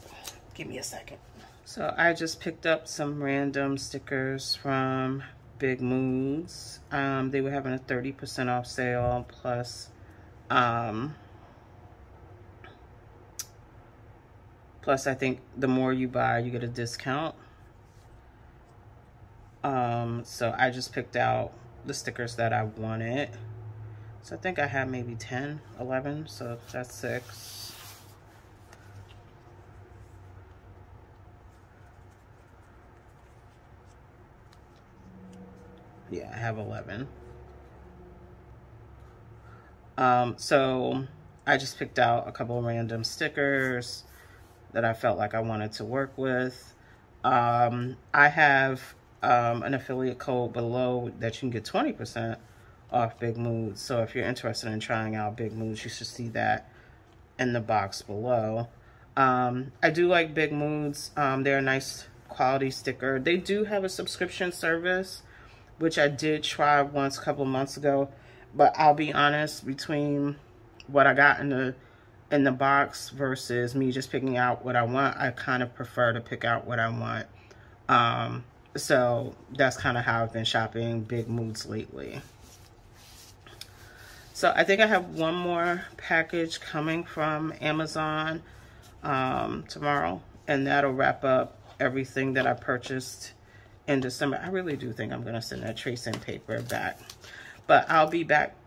Give me a second. So I just picked up some random stickers from Big Moods. They were having a 30% off sale, plus I think the more you buy, you get a discount. So I just picked out the stickers that I wanted. So I think I have maybe 10, 11, so that's 6. Yeah, I have 11. So I just picked out a couple of random stickers that I felt like I wanted to work with. I have an affiliate code below that you can get 20% off Big Moods. So if you're interested in trying out Big Moods, you should see that in the box below. I do like Big Moods. They're a nice quality sticker. They do have a subscription service, which I did try once a couple of months ago. But I'll be honest, between what I got in the box versus me just picking out what I want, I kind of prefer to pick out what I want. So that's kind of how I've been shopping Big Moods lately. So I think I have one more package coming from Amazon tomorrow, and that'll wrap up everything that I purchased in December. I really do think I'm going to send that tracing paper back, but I'll be back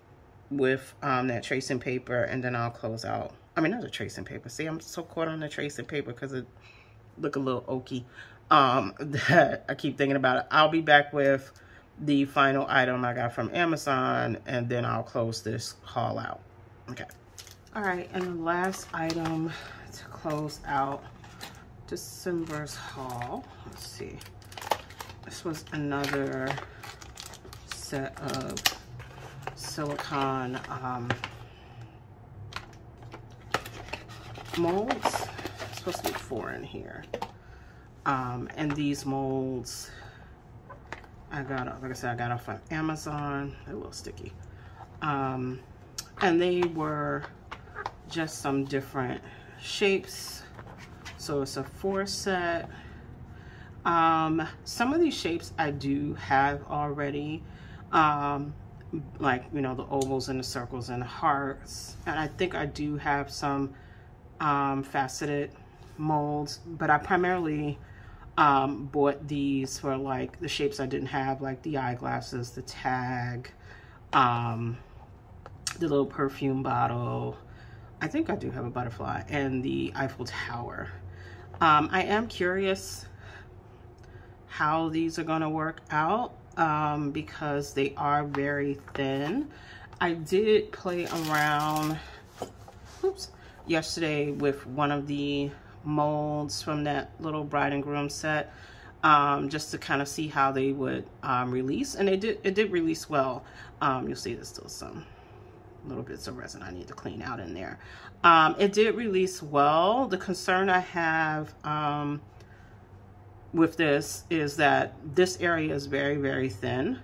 with that tracing paper, and then I'll close out. I mean, not the tracing paper. See, I'm so caught on the tracing paper because it look a little oaky. That I keep thinking about it. I'll be back with the final item I got from Amazon, and then I'll close this haul out. Okay. All right, and the last item to close out December's haul. Let's see. This was another set of silicone molds. It's supposed to be 4 in here. And these molds, I got, like I said, I got off of Amazon. They're a little sticky. And they were just some different shapes. So it's a 4 set. Some of these shapes I do have already. Like, you know, the ovals and the circles and the hearts. And I think I do have some faceted molds, but I primarily bought these for like the shapes I didn't have, like the eyeglasses, the tag, the little perfume bottle. I think I do have a butterfly, and the Eiffel Tower. I am curious how these are going to work out because they are very thin. I did play around yesterday with one of the molds from that little bride and groom set, just to kind of see how they would release, and it did release well. You'll see there's still some little bits of resin I need to clean out in there. It did release well. The concern I have with this is that this area is very, very thin,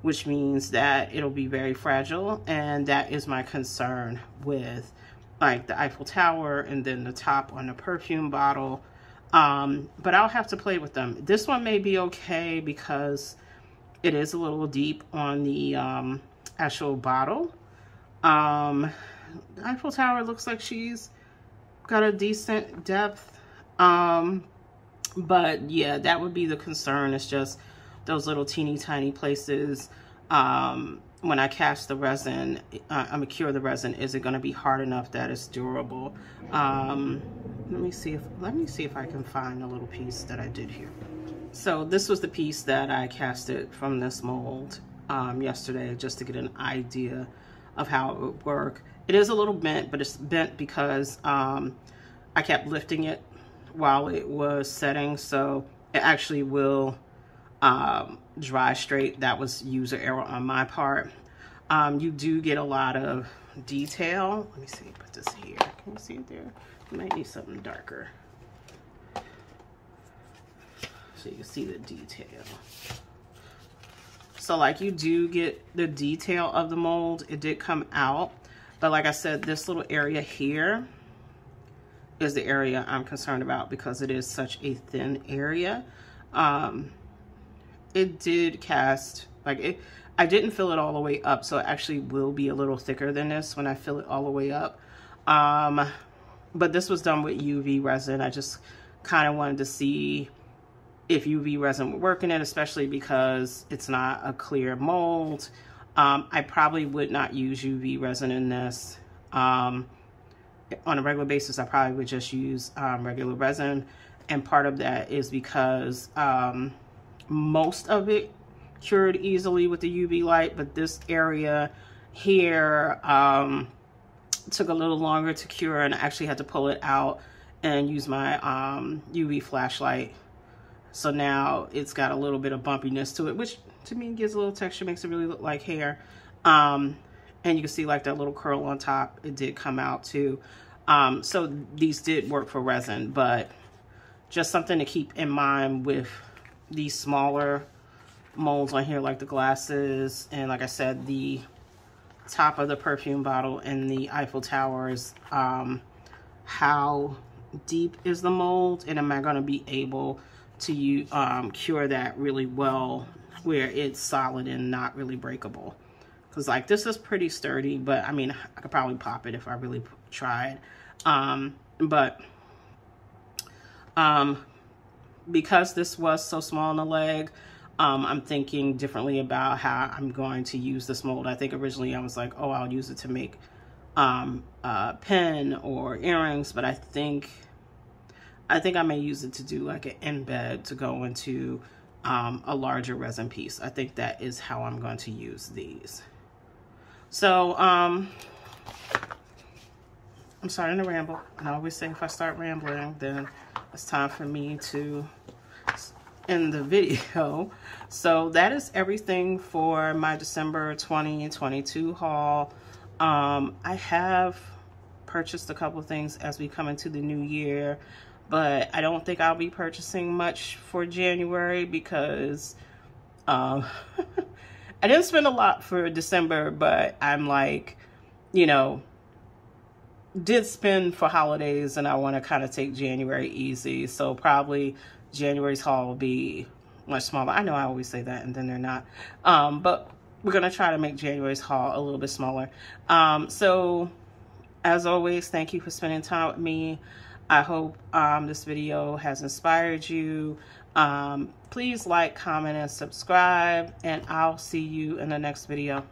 which means that it'll be very fragile, and that is my concern with like the Eiffel Tower and then the top on the perfume bottle. But I'll have to play with them. This one may be okay because it is a little deep on the actual bottle. The Eiffel Tower looks like she's got a decent depth. But yeah, that would be the concern. It's just those little teeny tiny places. When I cast the resin, I'm gonna cure the resin. Is it going to be hard enough that it's durable? Let me see if I can find a little piece that I did here. So this was the piece that I casted from this mold yesterday, just to get an idea of how it would work. It is a little bent, but it's bent because I kept lifting it while it was setting, so it actually will dry straight. That was user error on my part. You do get a lot of detail. Let me see, put this here. Can you see it there? You might need something darker so you can see the detail. So like, you do get the detail of the mold. It did come out, but like I said, this little area here is the area I'm concerned about because it is such a thin area. It did cast, like I didn't fill it all the way up, so it actually will be a little thicker than this when I fill it all the way up. But this was done with UV resin. I just kind of wanted to see if UV resin would work in it, especially because it's not a clear mold. I probably would not use UV resin in this. On a regular basis, I probably would just use regular resin. And part of that is because most of it cured easily with the UV light, but this area here took a little longer to cure, and I actually had to pull it out and use my UV flashlight. So now it's got a little bit of bumpiness to it, which to me gives a little texture, makes it really look like hair. And you can see like that little curl on top, it did come out too. So these did work for resin, but just something to keep in mind with these smaller molds on here, like the glasses, and like I said, the top of the perfume bottle and the Eiffel Towers. How deep is the mold, and am I going to be able to cure that really well where it's solid and not really breakable? Because like, this is pretty sturdy, but I mean, I could probably pop it if I really tried. Because this was so small in the leg, I'm thinking differently about how I'm going to use this mold. I think originally I was like, oh, I'll use it to make a pen or earrings, but I think I may use it to do like an embed to go into a larger resin piece. I think that is how I'm going to use these. So I'm starting to ramble, and I always say if I start rambling, then it's time for me to end the video. So that is everything for my December 2022 haul. I have purchased a couple of things as we come into the new year, but I don't think I'll be purchasing much for January because I didn't spend a lot for December, but I'm like, you know, did spend for holidays, and I want to kind of take January easy. So probably January's haul will be much smaller. I know I always say that and then they're not. But we're going to try to make January's haul a little bit smaller. So as always, thank you for spending time with me. I hope this video has inspired you. Please like, comment, and subscribe, and I'll see you in the next video.